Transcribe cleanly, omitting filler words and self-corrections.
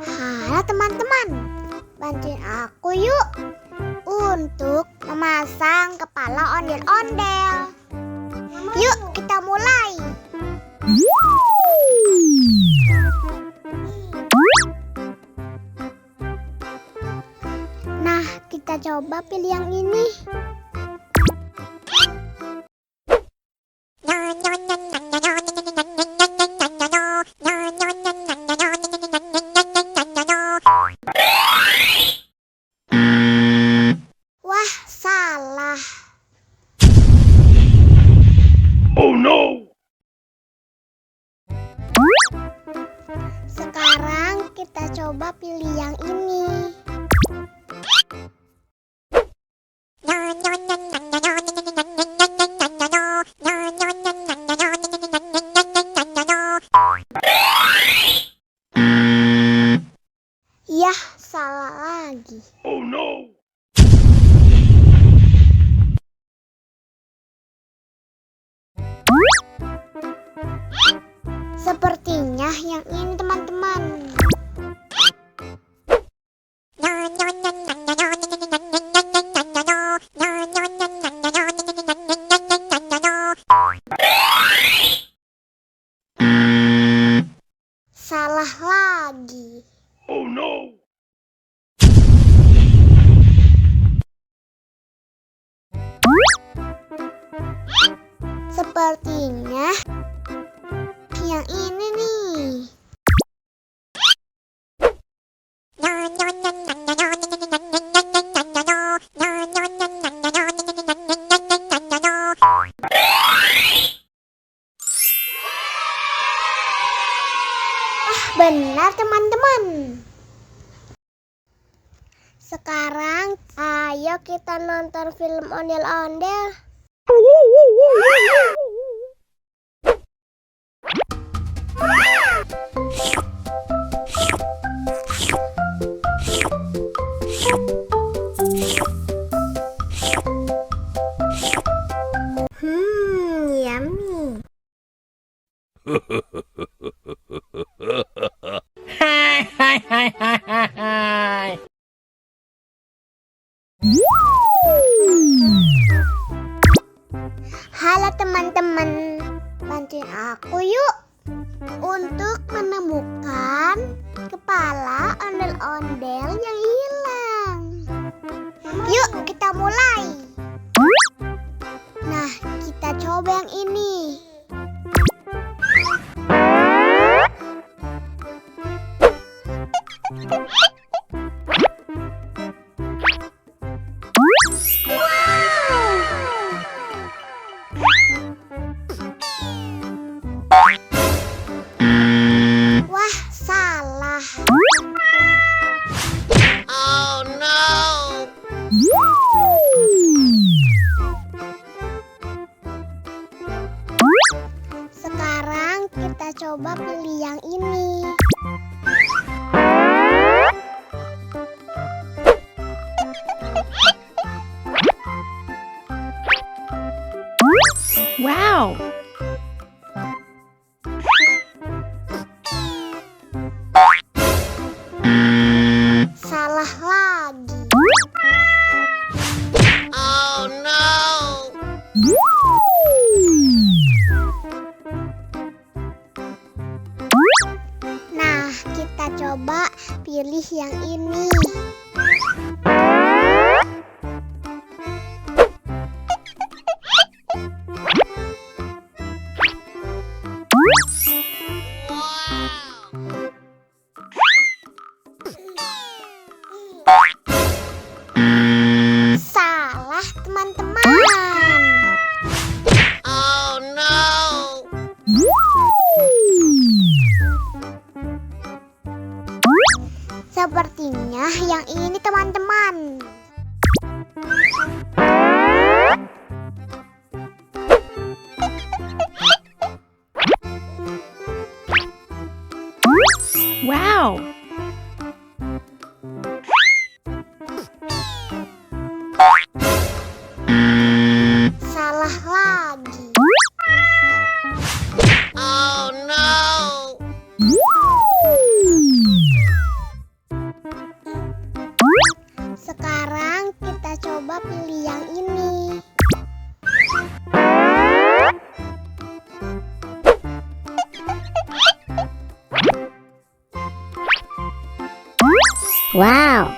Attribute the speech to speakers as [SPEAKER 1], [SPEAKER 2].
[SPEAKER 1] Halo teman-teman, bantuin aku yuk untuk memasang kepala ondel-ondel. Yuk kita mulai. Nah, kita coba pilih yang ini. Wah, salah.
[SPEAKER 2] Oh no!
[SPEAKER 1] Sekarang kita coba pilih yang ini. Yah, salah lagi.
[SPEAKER 2] Oh no!
[SPEAKER 1] Sepertinya yang ini teman-teman. Salah lagi.
[SPEAKER 2] Oh no!
[SPEAKER 1] Sepertinya yang ini nih. Benar teman-teman. Sekarang ayo kita nonton film ondel-ondel. Yummy. Halo teman-teman, bantuin aku yuk untuk menemukan kepala ondel-ondel yang hilang. Yuk kita mulai. Nah, kita coba yang ini. Wah, salah.
[SPEAKER 2] Oh no!
[SPEAKER 1] Sekarang kita coba pilih yang ini.
[SPEAKER 3] Wow!
[SPEAKER 1] Salah lagi.
[SPEAKER 2] Oh no!
[SPEAKER 1] Nah, kita coba pilih yang ini. Salah teman-teman.
[SPEAKER 2] Oh no!
[SPEAKER 1] Sepertinya yang ini teman-teman.
[SPEAKER 3] Wow!
[SPEAKER 1] Salah lagi.
[SPEAKER 2] Oh no!
[SPEAKER 3] Wow,